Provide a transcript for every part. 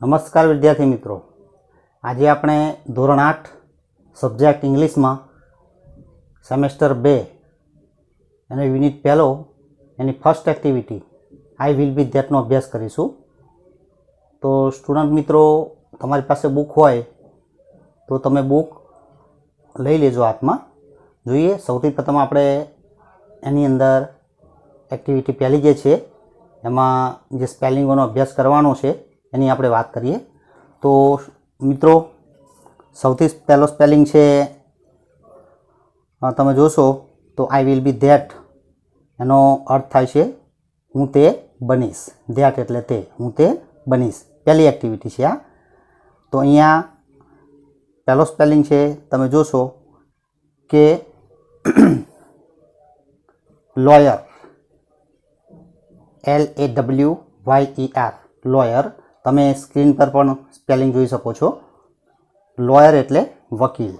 નમસ્કાર વિદ્યાર્થી મિત્રો, આજે આપણે ધોરણ 8 સબ્જેક્ટ ઇંગ્લિશમાં સેમેસ્ટર 2 અને યુનિટ પહેલો એની first activity I will be ધેટનો અભ્યાસ કરીશું. તો સ્ટુડન્ટ મિત્રો, તમારી પાસે બુક હોય તો તમે બુક લઈ લેજો હાથમાં. જોઈએ સૌથી પ્રથમ આપણે એની અંદર એક્ટિવિટી પહેલી જે છે એમાં જે સ્પેલિંગોનો અભ્યાસ કરવાનો છે એની આપણે વાત કરીએ. તો મિત્રો, સૌથી પહેલો સ્પેલિંગ છે, તમે જોશો તો આઈ વિલ બી ધેટ એનો અર્થ થાય છે હું તે બનીશ. ધેટ એટલે તે, હું તે બનીશ. પહેલી એક્ટિવિટી છે આ. તો અહીંયા પહેલો સ્પેલિંગ છે, તમે જોશો કે લોયર, LAWYER, લોયર. તમે સ્ક્રીન પર પણ સ્પેલિંગ જોઈ શકો છો. લોયર એટલે વકીલ.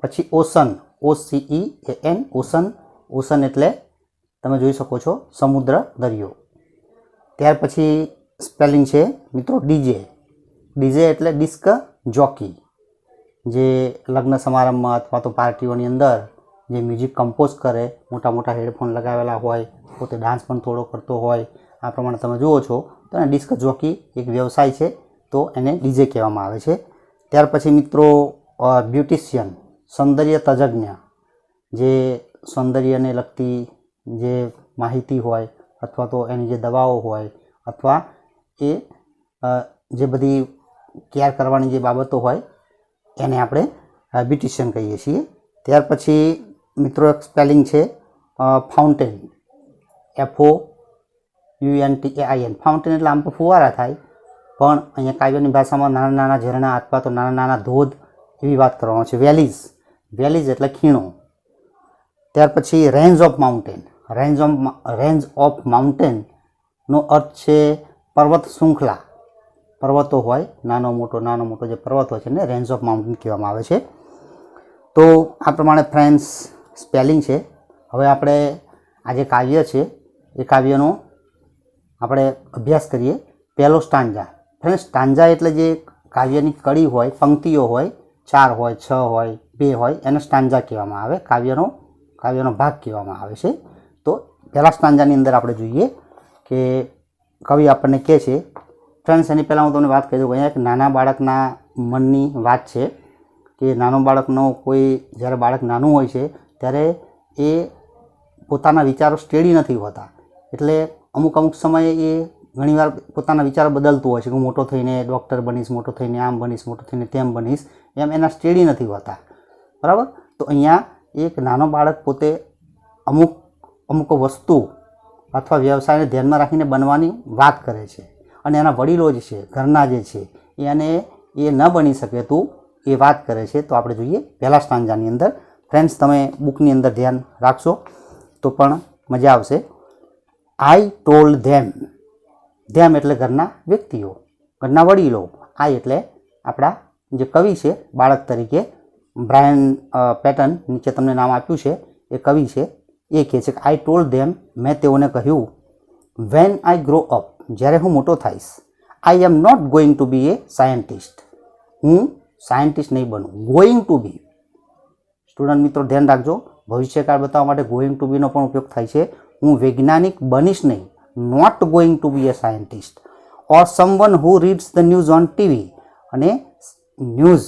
પછી ઓશન, OCEAN, ઓશન. ઓશન એટલે તમે જોઈ શકો છો સમુદ્ર, દરિયો. ત્યાર પછી સ્પેલિંગ છે મિત્રો DJ. DJ એટલે ડિસ્ક જોકી, જે લગ્ન સમારંભમાં અથવા તો પાર્ટીઓની અંદર જે મ્યુઝિક કમ્પોઝ કરે, મોટા મોટા હેડફોન લગાવેલા હોય, પોતે ડાન્સ પણ થોડો કરતો હોય, આ પ્રમાણે તમે જુઓ છો. તો એને ડિસ્ક જોકી એક વ્યવસાય છે, તો એને DJ કહેવામાં આવે છે. ત્યાર પછી મિત્રો બ્યુટિશિયન, સૌંદર્ય તજજ્ઞ, જે સૌંદર્યને લગતી જે માહિતી હોય અથવા તો એની જે દવાઓ હોય અથવા એ જે બધી કેર કરવાની જે બાબતો હોય એને આપણે બ્યુટિશિયન કહીએ છીએ. ત્યાર પછી મિત્રો એક સ્પેલિંગ છે ફાઉન્ટેન, FOUNTAIN. ફાઉન્ટેન એટલે આમ તો ફુવારા થાય, પણ અહીંયા કાવ્યની ભાષામાં નાના નાના ઝરણા અથવા તો નાના નાના ધોધ એવી વાત કરવાનો છે. વેલીઝ, વેલીઝ એટલે ખીણો. ત્યાર પછી range of mountain. Range of માઉન્ટેનનો અર્થ છે પર્વત શૃંખલા. પર્વતો હોય નાનો મોટો જે પર્વત હોય છે ને રેન્જ ઓફ માઉન્ટેન કહેવામાં આવે છે. તો આ પ્રમાણે ફ્રેન્ડ્સ સ્પેલિંગ છે. હવે આપણે આ જે કાવ્ય છે એ કાવ્યનો આપણે અભ્યાસ કરીએ. પહેલો સ્ટાન્જા. ફ્રેન્ડ્સ, સ્ટાન્જા એટલે જે કાવ્યની કડી હોય, પંક્તિઓ હોય, 4 હોય, 6 હોય, 2 હોય, એને સ્ટાન્જા કહેવામાં આવે. કાવ્યનો ભાગ કહેવામાં આવે છે. તો પહેલા સ્ટાન્જાની અંદર આપણે જોઈએ કે કવિ આપણને કહે છે. ફ્રેન્ડ્સ, એની પહેલાં હું તમને વાત કરી દઉં. અહીંયા એક નાના બાળકના મનની વાત છે કે નાનો બાળકનો કોઈ જ્યારે બાળક નાનું હોય છે ત્યારે એ પોતાના વિચારો સ્ટેડી નથી હોતા. એટલે અમુક સમયે એ ઘણીવાર પોતાના વિચારો બદલતું હોય છે કે હું મોટો થઈને ડૉક્ટર બનીશ, મોટો થઈને આમ બનીશ, મોટો થઈને તેમ બનીશ, એમ એના સ્ટેડી નથી હોતા. બરાબર? તો અહીંયા એક નાનો બાળક પોતે અમુક વસ્તુ અથવા વ્યવસાયને ધ્યાનમાં રાખીને બનવાની વાત કરે છે, અને એના વડીલો જ છે, ઘરના જે છે એને એ ન બની શકે તું એ વાત કરે છે. તો આપણે જોઈએ પહેલા સ્ટાન્જાની અંદર. ફ્રેન્ડ્સ, તમે બુકની અંદર ધ્યાન રાખશો તો પણ મજા આવશે. આઈ ટોલ્ડ ધેમ. ધેમ એટલે ઘરના વ્યક્તિઓ, ઘરના વડીલો. આઈ એટલે આપણા જે કવિ છે બાળક તરીકે, બ્રાયન પેટન નીચે તમને નામ આપ્યું છે, એ કવિ છે. એ કહે છે કે આઈ ટોલ્ડ ધેમ, મેં તેઓને કહ્યું, વેન આઈ ગ્રો અપ, જ્યારે હું મોટો થઈશ, I am not going to be a scientist. હું સાયન્ટિસ્ટ નહીં બનું. Going to be. સ્ટુડન્ટ મિત્રો ધ્યાન રાખજો, ભવિષ્યકાળ બતાવવા માટે ગોઈંગ ટુ બીનો પણ ઉપયોગ થાય છે. હું વૈજ્ઞાનિક બનીશ નહીં. Not going to be a scientist. Or someone who reads the news on TV. અને ન્યૂઝ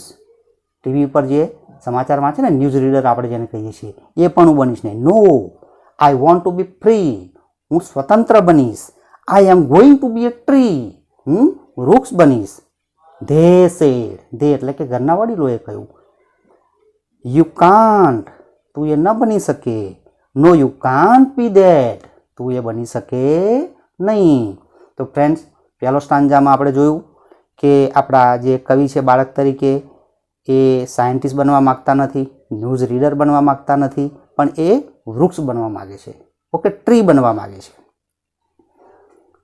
ટીવી પર જે સમાચાર વાંચે ને, ન્યૂઝ રીડર આપણે જેને કહીએ છીએ, એ પણ હું બનીશ નહીં. No, I want to be free. હું સ્વતંત્ર બનીશ. I am going to be a tree. હું વૃક્ષ બનીશ. They sad. ધે એટલે કે ઘરના વડીલોએ કહ્યું. You can't. તું એ ન બની શકે. નો, યુ કાન્ટ બી ધેટ. તું એ બની શકે નહીં. તો ફ્રેન્ડ્સ, પહેલો સ્ટાન્જામાં આપણે જોયું કે આપણા જે કવિ છે બાળક તરીકે એ સાયન્ટિસ્ટ બનવા માગતા નથી, ન્યૂઝ રીડર બનવા માગતા નથી, પણ એ વૃક્ષ બનવા માગે છે. ઓકે, ટ્રી બનવા માગે છે.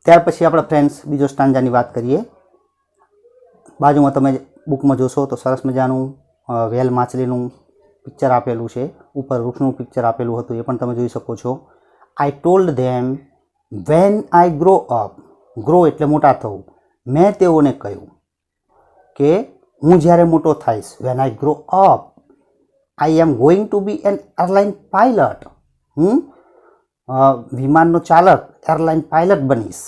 ત્યાર પછી આપણે ફ્રેન્ડ્સ બીજો સ્ટાન્જાની વાત કરીએ. બાજુમાં તમે બુકમાં જોશો તો સરસ મજાનું વેલ માછલીનું પિક્ચર આપેલું છે. ઉપર વૃક્ષનું પિક્ચર આપેલું હતું, એ પણ તમે જોઈ શકો છો. આઈ told them van I grow up. Grow એટલે મોટા થવું. મેં તેઓને કહ્યું કે હું જ્યારે મોટો થઈશ, when I grow up I am going to be an airline pilot, હું વિમાનનો ચાલક એરલાઇન પાયલટ બનીશ.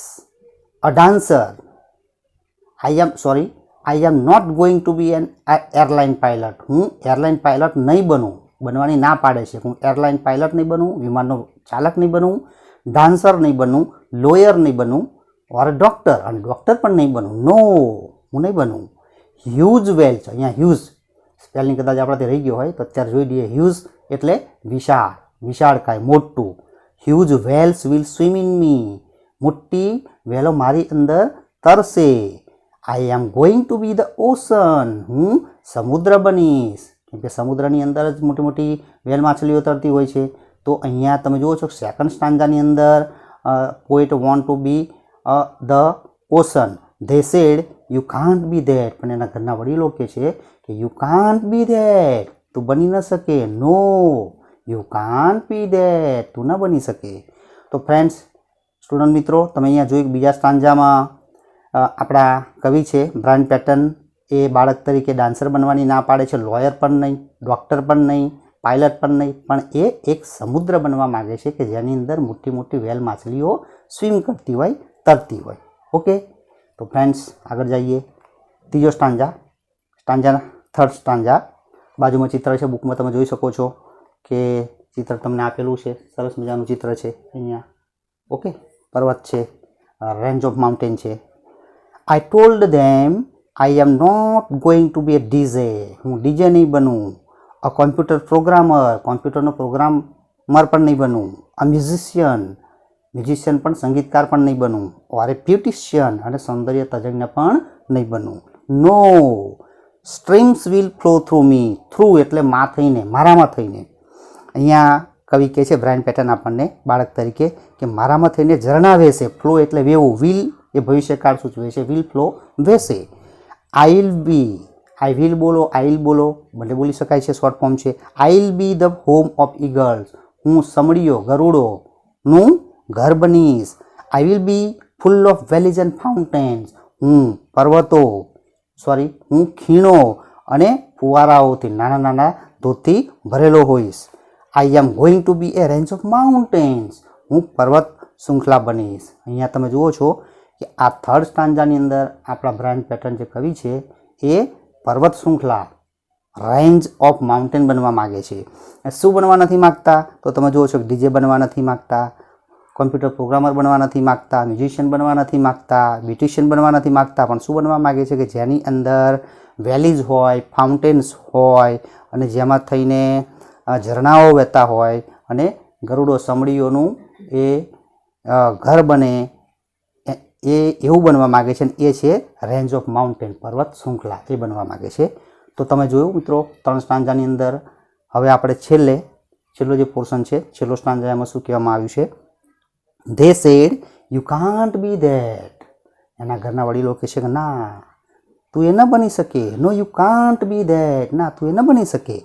A dancer I am not going to be an airline pilot, હું એરલાઇન પાયલટ નહીં બનું, બનવાની ના પાડે છે. હું એરલાઇન પાયલટ નહીં બનું, વિમાનનો ચાલક નહીં બનું, ડાન્સર નહીં બનું, લોયર નહીં બનું, ઓર ડૉક્ટર, અને ડૉક્ટર પણ નહીં બનું. નો, હું નહીં બનું. હ્યુજ વેલ છે, અહીંયા હ્યુજ સ્પેલિંગ કદાચ આપણાથી રહી ગયો હોય તો અત્યારે જોઈ લઈએ. હ્યુજ એટલે વિશાળ, વિશાળકાય, મોટું. Huge whales will swim in me, મોટી વેલો મારી અંદર તરશે. I am going to be the ocean, હું સમુદ્ર બનીશ, કેમ કે સમુદ્રની અંદર જ મોટી મોટી વેલ માછલીઓ તરતી હોય છે. તો અહીંયા તમે જુઓ છો સેકન્ડ સ્ટાન્જાની અંદર poet want to be the ocean, they said you can't be that, પણ એના ઘરના વડીલો કહે છે કે યુ કાન્ટ બી ધેટ, તું બની ન શકે. નો, યુ કાન્ટ બી ધેટ, તું ન બની શકે. તો ફ્રેન્ડ્સ, સ્ટુડન્ટ મિત્રો, તમે અહીંયા જોયું બીજા સ્ટાન્જામાં આપણા કવિ છે બ્રાયન પેટન, એ બાળક તરીકે ડાન્સર બનવાની ના પાડે છે, લોયર પણ નહીં, ડૉક્ટર પણ નહીં, પાયલટ પણ નહીં, પણ એ એક સમુદ્ર બનવા માગે છે કે જેની અંદર મોટી મોટી વેલ માછલીઓ સ્વિમ કરતી હોય, તરતી હોય. ઓકે, તો ફ્રેન્ડ્સ આગળ જઈએ. ત્રીજો સ્ટાન્જા થર્ડ સ્ટાન્જા, બાજુમાં ચિત્ર છે, બુકમાં તમે જોઈ શકો છો કે ચિત્ર તમને આપેલું છે, સરસ મજાનું ચિત્ર છે અહીંયા. ઓકે, પર્વત છે, રેન્જ ઓફ માઉન્ટેન છે. I told them I am not going to be a DJ, હું ડીજે નહીં બનું. અ કોમ્પ્યુટર પ્રોગ્રામર, કોમ્પ્યુટરનો પ્રોગ્રામર પણ નહીં બનું. અ મ્યુઝિશિયન પણ સંગીતકાર પણ નહીં બનું. ઓર એ બ્યુટિશિયન, અને સૌંદર્ય તજજ્ઞ પણ નહીં બનું. No, streams will flow through me, through એટલે માં થઈને, મારામાં થઈને. અહીંયા કવિ કહે છે બ્રાયન પેટન આપણને બાળક તરીકે કે મારામાં થઈને ઝરણા વહેશે. ફ્લો એટલે વહેવું, વિલ એ ભવિષ્યકાળ સૂચવે છે, વિલ ફ્લો વહેશે. આઈ વિલ બોલો, આઈલ બોલો, બંને બોલી શકાય છે, શોર્ટ ફોર્મ છે. I'll be the home of eagles, હું સમડીઓ, ગરુડોનું ઘર બનીશ. I will be full of valleys and fountains, હું ખીણો અને ફુવારાઓથી, નાના નાના ધોધથી ભરેલો હોઈશ. I am going to be a range of mountains, હું પર્વત શૃંખલા બનીશ. અહીંયા તમે જુઓ છો કે આ થર્ડ સ્ટાન્જાની અંદર આપણા બ્રાયન પેટન જે કવિ છે એ પર્વત શૃંખલા, રેન્જ ઓફ માઉન્ટેન બનવા માગે છે. શું બનવા નથી માગતા? તો તમે જુઓ છો કે ડીજે બનવા નથી માગતા, કોમ્પ્યુટર પ્રોગ્રામર બનવા નથી માગતા, મ્યુઝિશિયન બનવા નથી માગતા, બ્યુટિશિયન બનવા નથી માગતા, પણ શું બનવા માગે છે કે જેની અંદર વેલીઝ હોય, ફાઉન્ટેન્સ હોય, અને જેમાં થઈને ઝરણાઓ વહેતા હોય, અને ગરુડો સમડીઓનું એ ઘર બને, એ એવું બનવા માગે છે. અને એ છે રેન્જ ઓફ માઉન્ટેન, પર્વત શૃંખલા, એ બનવા માગે છે. તો તમે જોયું મિત્રો ત્રણ સ્ટાન્જાની અંદર. હવે આપણે છેલ્લો જે પોર્શન છે, છેલ્લો સ્ટાન્જા, એમાં શું કહેવામાં આવ્યું છે? They said you can't be that, એના ઘરના વડીલો કહે છે કે ના, તું એ ન બની શકે. નો, યુ કાન્ટ બી ધેટ, ના, તું એ ન બની શકે.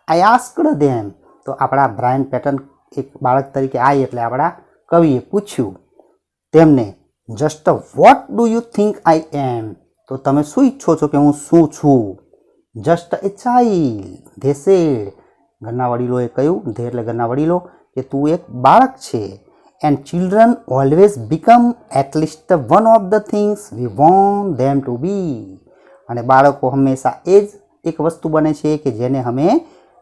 આઈ આસ્કડ ધેમ, તો આપણા બ્રાયન પેટન એક બાળક તરીકે, આઈ એટલે આપણા કવિએ પૂછ્યું તેમને, just what do you think I am, તો તમે શું ઈચ્છો છો કે હું શું છું? Just a child, they said, ઘરના વડીલોએ કહ્યું, ધે એટલે ઘરના વડીલો, કે તું એક બાળક છે. And children always become at least one of the things we want them to be, અને બાળકો હંમેશા એ જ એક વસ્તુ બને છે કે જેને અમે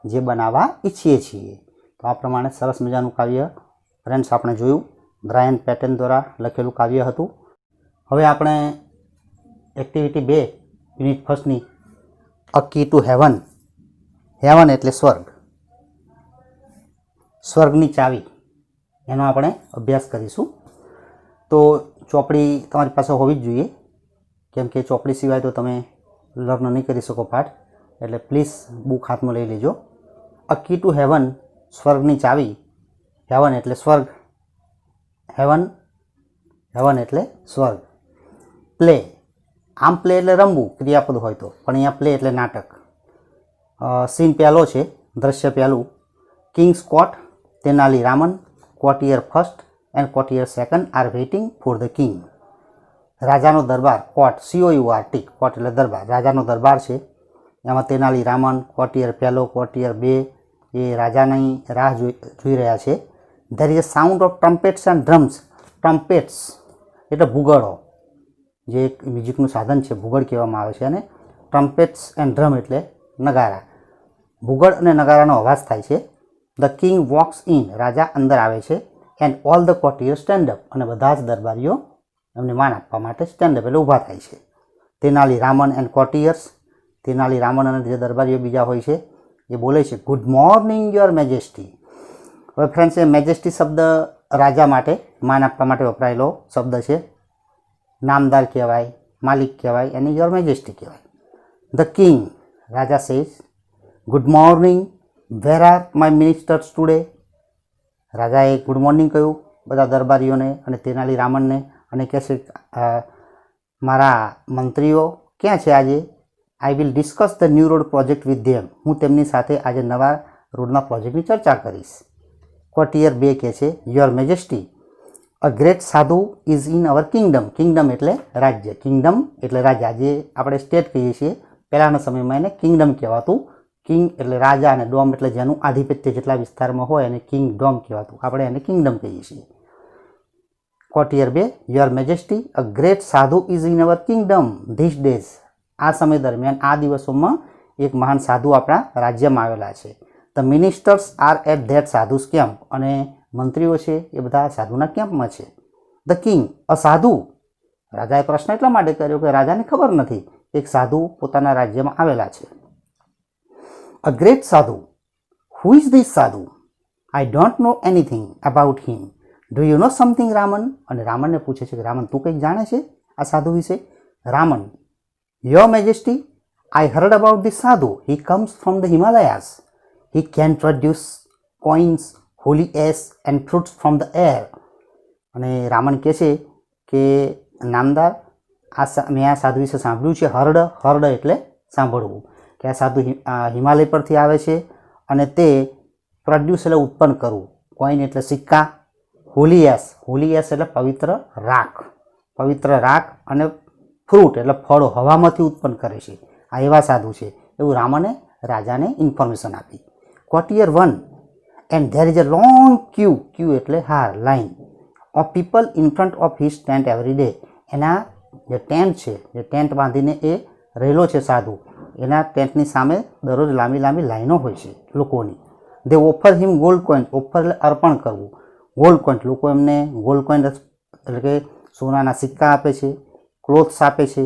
જે બનાવવા ઈચ્છીએ છીએ. તો આ પ્રમાણે સરસ મજાનું કાવ્ય ફ્રેન્ડ્સ આપણે જોયું, બ્રાયન પેટન દ્વારા લખેલું કાવ્ય હતું. હવે આપણે એક્ટિવિટી 2 યુનિટ ફર્સ્ટની a key to heaven, heaven એટલે સ્વર્ગ, સ્વર્ગની ચાવી, એનો આપણે અભ્યાસ કરીશું. તો ચોપડી તમારી પાસે હોવી જ જોઈએ, કેમ કે ચોપડી સિવાય તો તમે લર્ન નહીં કરી શકો પાઠ, એટલે પ્લીઝ બુક હાથમાં લઈ લેજો. અ કી ટુ હેવન, સ્વર્ગની ચાવી. હેવન એટલે સ્વર્ગ, હેવન એટલે સ્વર્ગ. પ્લે, આમ પ્લે એટલે રમવું, ક્રિયાપદ હોય તો, પણ અહીંયા પ્લે એટલે નાટક. સીન પહેલો છે, દ્રશ્ય પહેલું. King's court, Tenali Raman, courtier first and courtier second are waiting for the king. રાજાનો દરબાર કોર્ટ, COURT, કોર્ટ એટલે દરબાર, રાજાનો દરબાર છે. એમાં તેનાલી રામન કોર્ટિયર પહેલો, કોર્ટિયર 2 એ રાજાની રાહ જોઈ રહ્યા છે. There is a sound of trumpets and drums. Trumpets એટલે ભૂગોળો, જે એક મ્યુઝિકનું સાધન છે, ભૂગોળ કહેવામાં આવે છે. અને ટ્રમ્પેટ્સ એન્ડ ડ્રમ એટલે નગારા. ભૂગોળ અને નગારાનો અવાજ થાય છે. ધ કિંગ વોક્સ ઇન, રાજા અંદર આવે છે. And all the courtier stand up, અને બધા જ દરબારીઓ એમને માન આપવા માટે સ્ટેન્ડ અપ એટલે ઊભા થાય છે. તેનાલી રામન એન્ડ કોર્ટિયર્સ, તેનાલી રામન અને જે દરબારીઓ બીજા હોય છે એ બોલે છે ગુડ મોર્નિંગ યોર મેજેસ્ટી. હવે ફ્રેન્ડ્સ, એ મેજેસ્ટી શબ્દ રાજા માટે માન આપવા માટે વપરાયેલો શબ્દ છે. નામદાર કહેવાય, માલિક કહેવાય, એને યોર મેજેસ્ટી કહેવાય. The king, Raja says good morning, where are my ministers today. રાજાએ ગુડ મોર્નિંગ કહ્યું બધા દરબારીઓને અને તેનાલી રામનને, અને કહે છે મારા મંત્રીઓ ક્યાં છે આજે? આઈ will discuss the new road project with them. હું તેમની સાથે આજે નવા રોડના પ્રોજેક્ટની ચર્ચા કરીશ. કોર્ટિયર 2 કહે છે યોર મેજેસ્ટી, અ ગ્રેટ સાધુ is in our kingdom. Kingdom એટલે રાજ્ય, કિંગડમ એટલે રાજા. જે આપણે સ્ટેટ કહીએ છીએ, પહેલાંના સમયમાં એને કિંગડમ કહેવાતું. કિંગ એટલે રાજા, અને ડોમ એટલે જેનું આધિપત્ય જેટલા વિસ્તારમાં હોય એને કિંગડોમ કહેવાતું. આપણે એને કિંગડમ કહીએ છીએ. કોર્ટિયર 2 યોર મેજેસ્ટી, અ ગ્રેટ સાધુ is in our kingdom this days. આ સમય દરમિયાન, આ દિવસોમાં એક મહાન સાધુ આપણા રાજ્યમાં આવેલા છે. The ministers are at that sadhus camp, અને મંત્રીઓ છે એ બધા સાધુના કેમ્પમાં છે. ધ કિંગ, અ સાધુ. રાજાએ પ્રશ્ન એટલા માટે કર્યો કે રાજાને ખબર નથી એક સાધુ પોતાના રાજ્યમાં આવેલા છે. અ ગ્રેટ સાધુ, હુ ઇઝ ધીસ સાધુ? I don't know anything about him. Do you know something Raman? અને રામનને પૂછે છે કે રામન, તું કંઈક જાણે છે આ સાધુ વિશે? Raman, your majesty, I heard about this sadhu. He comes from the Himalayas. He can produce coins, holy ash and fruits from the air. અને રામન કહે છે કે નામદાર, મેં આ સાધુ વિશે સાંભળ્યું છે. હર્ડ એટલે સાંભળવું, કે આ સાધુ હિમાલય પરથી આવે છે અને તે પ્રોડ્યુસ એટલે ઉત્પન્ન કરવું, કોઈન એટલે સિક્કા, હોલી એસ એટલે પવિત્ર રાખ, અને ફ્રૂટ એટલે ફળો હવામાંથી ઉત્પન્ન કરે છે. આ એવા સાધુ છે, એવું રામને રાજાને ઇન્ફોર્મેશન આપી. Courtier 1 and there is a long queue એટલે હાર, line of people in front of his tent every day. એના જે ટેન્ટ છે, જે ટેન્ટ બાંધીને એ રહેલો છે સાધુ, એના ટેન્ટની સામે દરરોજ લાંબી લાઈનો હોય છે લોકોની. દે ઓફર હિમ ગોલ્ડ કોઈન. ઓફર એટલે અર્પણ કરવું. ગોલ્ડ કોઈન, લોકો એમને ગોલ્ડ કોઈન એટલે કે સોનાના સિક્કા આપે છે, ક્લોથ્સ આપે છે,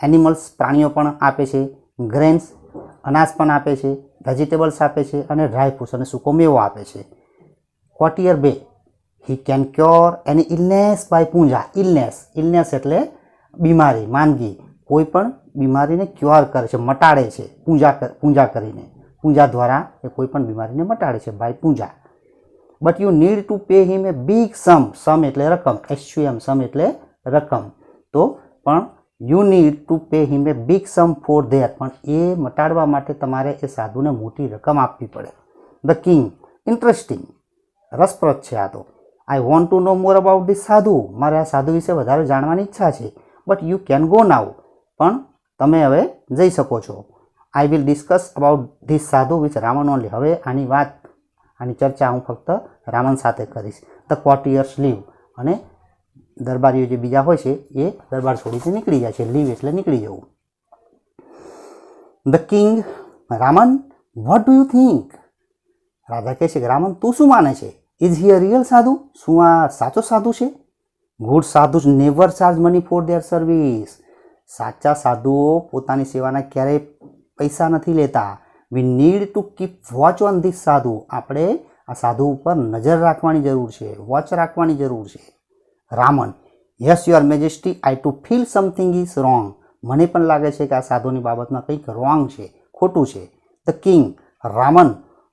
એનિમલ્સ પ્રાણીઓ પણ આપે છે, ગ્રેન્સ અનાજ પણ આપે છે, વેજીટેબલ્સ આપે છે, અને ડ્રાય ફ્રૂટ્સ અને સૂકો મેવો આપે છે. Courtier 2 he can cure any illness by puja. Illness એટલે બીમારી, માંદગી. કોઈ પણ બીમારીને ક્યોર કરે છે, મટાડે છે પૂજા કરીને. પૂજા દ્વારા એ કોઈ પણ બીમારીને મટાડે છે by puja. But you need to pay him a big sum એટલે રકમ, સમ એટલે રકમ. તો પણ you need to pay him a big sum for that, પણ એ મટાડવા માટે તમારે એ સાધુને મોટી રકમ આપવી પડે. ધ કિંગ, ઇન્ટરેસ્ટિંગ, રસપ્રદ છે આ તો. I want to know more about this sadhu. મારે આ સાધુ વિશે વધારે જાણવાની ઈચ્છા છે. But you can go now, પણ તમે હવે જઈ શકો છો. I will discuss about this sadhu with Raman only. હવે આની ચર્ચા હું ફક્ત રામન સાથે કરીશ. ધ કોર્ટિયર્સ લીવ, અને દરબારીઓ જે બીજા હોય છે એ દરબાર છોડીને નીકળી જાય છે. લીવ એટલે નીકળી જવું. The king, Raman, what do you think? રાજા કહે છે કે રામન, તું શું માને છે? ઇઝ હી અ રિયલ સાધુ? શું આ સાચો સાધુ છે? ગુડ સાધુ never charge money for there service. સાચા સાધુઓ પોતાની સેવાના ક્યારેય પૈસા નથી લેતા. વી need to keep watch on this સાધુ. આપણે આ સાધુ ઉપર નજર રાખવાની જરૂર છે, વોચ રાખવાની જરૂર છે. Raman, yes your majesty, I to feel something is wrong. મને પણ લાગે છે કે આ સાધુની બાબતમાં કંઈક રોંગ છે, ખોટું છે. The king, Raman,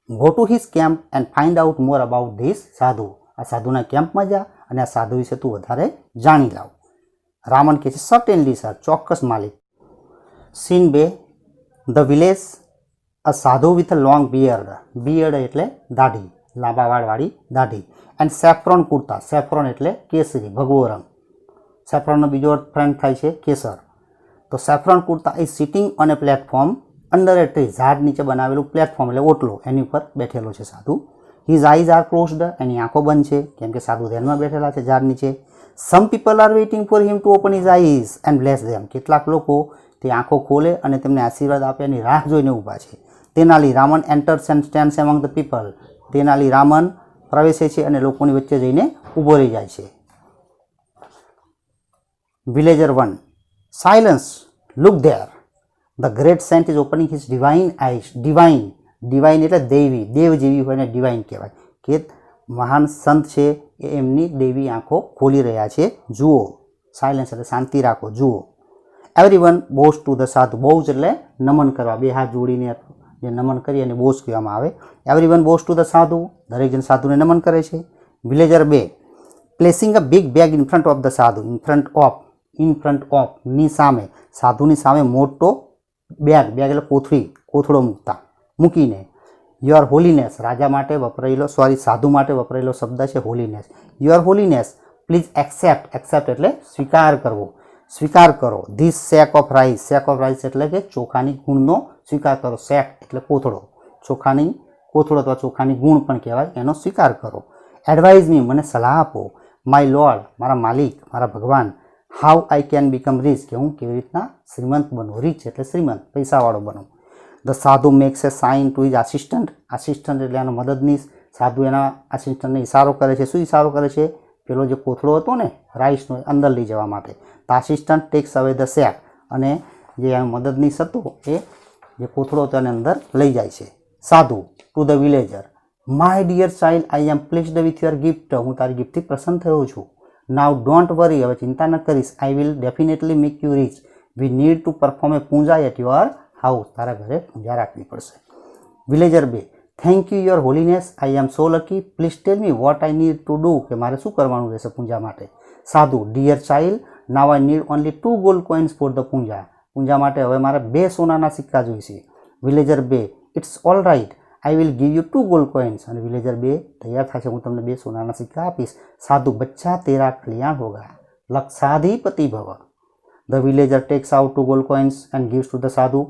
go to his camp and find out more about this સાધુ. આ સાધુના કેમ્પમાં જા અને આ સાધુ વિશે તું વધારે જાણી લાવ. રામન કહે છે સર્ટેનલી સર, ચોક્કસ માલિક. સીન 2 ધ વિલેજ, અ સાધુ વિથ અ લોંગ બિયર્ડ એટલે દાઢી, લાંબા વાળવાળી દાઢી, એન્ડ સેફ્રોન કુર્તા. સેફ્રોન એટલે કેસરી, ભગવો રંગ. સેફ્રોનનો બીજો ફ્રેન્ડ થાય છે કેસર. તો saffron kurta is sitting on A platform under A tree, ઝાડ નીચે બનાવેલું પ્લેટફોર્મ એટલે ઓટલો, એની ઉપર બેઠેલો છે સાધુ. હિઝ આઈઝ આર ક્લોઝડ, એની આંખો બંધ છે કેમ કે સાધુ ધ્યાનમાં બેઠેલા છે ઝાડ નીચે. Some people are waiting for him to open his eyes and bless them, કેટલાક લોકો તે આંખો ખોલે અને તેમને આશીર્વાદ આપે એની રાહ જોઈને ઊભા છે. Tenali Raman enters and stands among the people, Tenali Raman પ્રવેશે છે અને લોકોની વચ્ચે જઈને ઊભો રહી જાય છે. Villager 1, silence, look there, the great saint is opening his divine eyes. Divine એટલે દૈવી, દેવ જેવી હોય ને ડિવાઇન કહેવાય કે મહાન સંત છે એ એમની દેવી આંખો ખોલી રહ્યા છે, જુઓ. સાયલન્સ એટલે શાંતિ રાખો, જુઓ. એવરીવન બોઝ ટુ ધ સાધુ, બોઝ એટલે નમન કરવા, બે હાથ જોડીને જે નમન કરી અને બોઝ કહેવામાં આવે. એવરીવન બોઝ ટુ ધ સાધુ, દરેક જણ સાધુને નમન કરે છે. Villager 2, placing a big bag in front of the સાધુ. ઇન ફ્રન્ટ ઓફ ની સામે, સાધુની સામે મોટો બેગ એટલે કોથળો મૂકીને. યોર હોલીનેસ, રાજા માટે વપરાયેલો, સાધુ માટે વપરાયેલો શબ્દ છે Holiness. Your Holiness please accept એટલે સ્વીકાર કરો. ધીસ સેક ઓફ રાઈસ એટલે કે ચોખાની ગુણનો સ્વીકાર કરો. સેક એટલે કોથળો, કોથળો અથવા ચોખાની ગુણ પણ કહેવાય, એનો સ્વીકાર કરો. એડવાઇઝ મી, મને સલાહ આપો. માય લોર્ડ, મારા માલિક, મારા ભગવાન. How I can become rich, કે હું કેવી રીતના શ્રીમંત બનું. રીચ એટલે શ્રીમંત, પૈસાવાળો બનું. The sadhu makes a sign to his assistant એટલે એનો મદદનીશ. સાધુ એના આસિસ્ટન્ટને ઇશારો કરે છે. શું ઇશારો કરે છે? પેલો જે કોથળો હતો ને રાઈસનો, અંદર લઈ જવા માટે. The assistant takes away the sack, અને જે મદદનીશ હતો એ જે કોથળો હતો એને અંદર લઈ જાય છે. Sadhu to the villager, my dear child, I am pleased with your gift, હું તારી ગિફ્ટથી પ્રસન્ન થયો છું. નાવ ડોન્ટ વરી, હવે ચિંતા ન કરીશ. I will definitely make you rich. We need to perform a puja at your house, તારા ઘરે પૂજા રાખવી પડશે. Villager 2, thank you your holiness, I am so lucky, please tell me what I need to do, કે મારે શું કરવાનું રહેશે પૂજા માટે. Sadhu, dear child, now I need only 2 gold coins for the puja માટે હવે મારે 2 સોનાના સિક્કા જોઈશે. Villager 2, it's all right, I will give you 2 gold coins, અને વિલેજર 2 તૈયાર થશે, હું તમને 2 સોનાના સિક્કા આપીશ. સાધુ, બચ્ચા તેરા કલ્યાણ હોગા, લક્ષાધિપતિ ભવ. The villager takes out 2 gold coins and gives to the sadhu.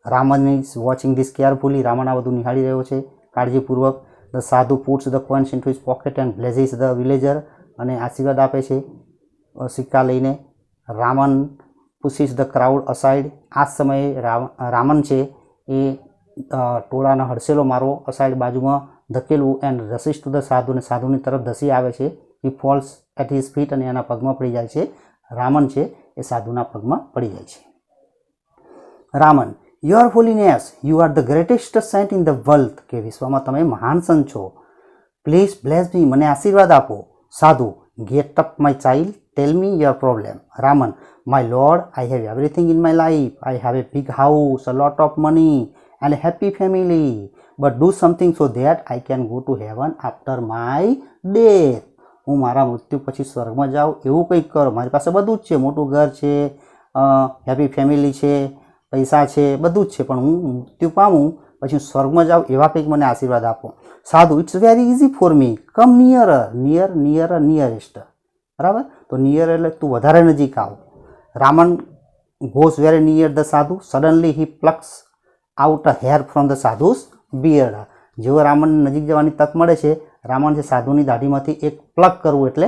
Raman is watching this carefully, Raman આ બધું નિહાળી રહ્યો છે કાળજીપૂર્વક. The sadhu puts the coins into his pocket and blesses the villager, અને આશીર્વાદ આપે છે સિક્કા લઈને. Raman pushes the crowd aside, આ સમયે રામન છે એ ટોળાનો હડસેલો મારવો, અસાઇડ બાજુમાં ધકેલવું, એન્ડ રસીસ ટુ ધ સાધુ, અને સાધુની તરફ ધસી આવે છે. હી ફોલ્સ એટ હિઝ ફીટ, અને એના પગમાં પડી જાય છે. રામન છે એ સાધુના પગમાં પડી જાય છે. Raman, your holiness, you are the greatest saint in the world, કે વિશ્વમાં તમે મહાન સંત છો. પ્લીઝ બ્લેસ મી, મને આશીર્વાદ આપો. Sadhu, get up my child, tell me your problem. Raman, my lord, I have everything in my life. I have a big house, a lot of money and a happy family, but do something so that I can go to heaven after my death. હું મારા મૃત્યુ પછી સ્વર્ગમાં જાઉં એવું કંઈક કરો. મારી પાસે બધું જ છે, મોટું ઘર છે, હેપી ફેમિલી છે, પૈસા છે, બધું જ છે, પણ હું મૃત્યુ પામું પછી સ્વર્ગમાં જાઉં એવા કંઈક મને આશીર્વાદ આપો. Sadhu, it's very easy for me, come nearest. બરાબર, તો નિયર એટલે તું વધારે નજીક આવ. Raman goes very near the sadhu, suddenly he plucks out a hair from the sadhu's beard. જેવો રામન નજીક જવાની તક મળે છે, રામન છે સાધુની દાઢીમાંથી એક પ્લક કરવું એટલે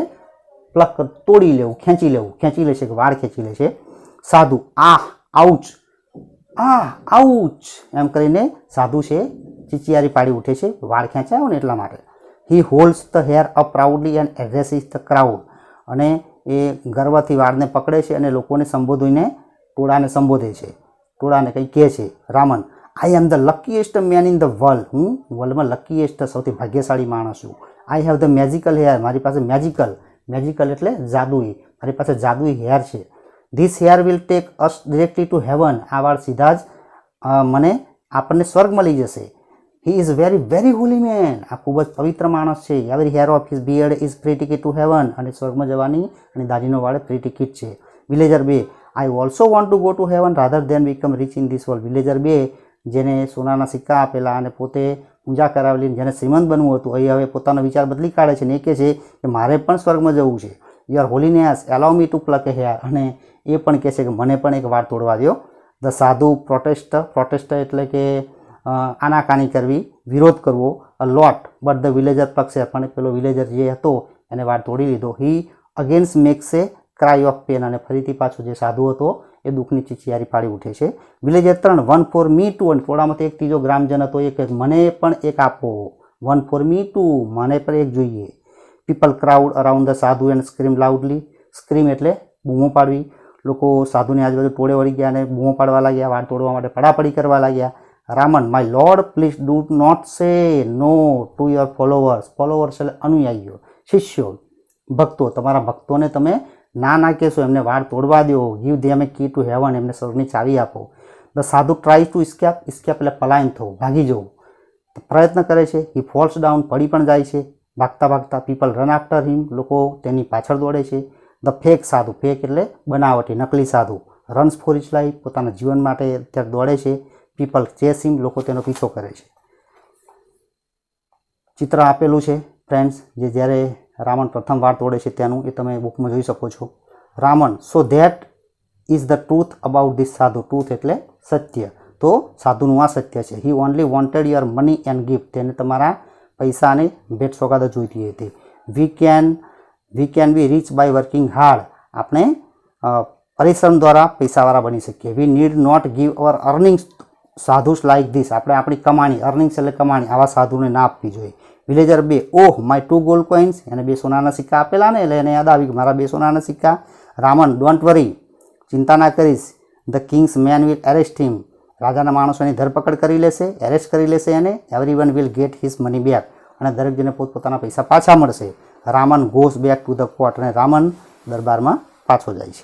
તોડી લેવું, ખેંચી લે છે, વાળ ખેંચી લે છે. સાધુ, આઉચ એમ કરીને સાધુ છે ચીચિયારી પાડી ઉઠે છે, વાળ ખેંચાયો ને એટલા માટે. He holds the hair up proudly and addresses the crowd, અને એ ગર્વથી વાળને પકડે છે અને લોકોને સંબોધીને ટોળાને સંબોધે છે, ટોળાને કંઈ કહે છે. Raman, I am the luckiest man in the world, હું વર્લ્ડમાં લકીએસ્ટ સૌથી ભાગ્યશાળી માણસ છું. I have the magical hair, મારી પાસે મેજિકલ એટલે જાદુઈ, મારી પાસે જાદુઈ હેર છે. This hair will take us directly to heaven, આ વાળ સીધા જ આપણને સ્વર્ગમાં લઈ જશે. He is very very holy man, આ ખૂબ જ પવિત્ર માણસ છે. Every hair of his beard is free ticket to heaven, અને સ્વર્ગમાં જવાની અને દાઢીનો વાળ ફ્રી ટિકિટ છે. Villager 2, I also want to go to heaven rather than become rich in this world. Villager 2, જેને સોનાના સિક્કા આપેલા અને પોતે પૂજા કરાવેલી, જેને શ્રીમંત બનવું હતું, અહીં હવે પોતાનો વિચાર બદલી કાઢે છે ને એ કહે છે કે મારે પણ સ્વર્ગમાં જવું છે. Your Holiness allow me to pluck A hair, અને એ પણ કહે છે કે મને પણ એક વાળ તોડવા દો. ધ સાધુ પ્રોટેસ્ટ એટલે કે આનાકાની કરવી, વિરોધ કરવો. A lot but the villager plucks hair, પણ પેલો વિલેજર જે હતો એને વાળ તોડી લીધો. He against makes a cry of pain, અને ફરીથી પાછો જે સાધુ હતો એ દુઃખની ચીચિયારી પાડી ઉઠે છે. વિલેજર 3 1 ફોર મી ટુ, અને થોડામાંથી એક ત્રીજો ગ્રામજન હતો એ કે મને પણ એક આપો. 1 ફોર મી ટુ, મને પણ એક જોઈએ. પીપલ ક્રાઉડ અરાઉન્ડ ધ સાધુ એન્ડ સ્ક્રીમ લાઉડલી. સ્ક્રીમ એટલે બૂમો પાડવી. લોકો સાધુની આજુબાજુ ટોળે વળી ગયા અને બૂમો પાડવા લાગ્યા, વાળ તોડવા માટે પડાપડી કરવા લાગ્યા. Raman, my lord please do not say no to your followers. Followers એટલે અનુયાયીઓ, શિષ્યો, ભક્તો. તમારા ભક્તોને તમે ના કહેશો, એમને વાળ તોડવા દો. Give them a key to heaven, એમને સ્વર્ગની ચાવી આપો. ધ સાધુ ટ્રાય ટુ સ્કેપ એટલે પલાયન થવું, ભાગી જવું. પ્રયત્ન કરે છે. હી ફોલ્સ ડાઉન, પડી પણ જાય છે ભાગતા ભાગતા. પીપલ રન આફ્ટર હિમ, લોકો તેની પાછળ દોડે છે. ધ ફેક સાધુ, ફેક એટલે બનાવટી, નકલી સાધુ. રન્સ ફોર હિઝ લાઈફ, પોતાના જીવન માટે અત્યારે દોડે છે. પીપલ ચેસ હિમ, લોકો તેનો પીછો કરે છે. ચિત્ર આપેલું છે ફ્રેન્ડ્સ, જે જ્યારે રાવણ પ્રથમ વાર તોડે છે તેનું, એ તમે બુકમાં જોઈ શકો છો. Ravan, so that is the truth about this sadhu. Truth એટલે સત્ય. તો સાધુનું આ સત્ય છે. He only wanted your money and gift, તેને તમારા પૈસા અને ભેટ સોગાદો જોઈતી હતી. We can be rich by working hard, આપણે પરિશ્રમ દ્વારા પૈસાવાળા બની શકીએ. We need not give our earnings sadhus like this, આપણે આપણી કમાણી, અર્નિંગ્સ એટલે કમાણી, આવા સાધુને ના આપવી જોઈએ. Villager 2, oh my 2 gold coins, એને 2 સોનાના સિક્કા આપેલા ને એટલે એને યાદ આવી કે મારા 2 સોનાના સિક્કા. રામન, ડોન્ટ વરી, ચિંતા ના કરીશ. The king's men will arrest him, રાજાના માણસોની ધરપકડ કરી લેશે, એરેસ્ટ કરી લેશે એને. Everyone will get his money back, અને દરેક જણને પોતપોતાના પૈસા પાછા મળશે. Raman goes back to the court, અને રામન દરબારમાં પાછો જાય છે.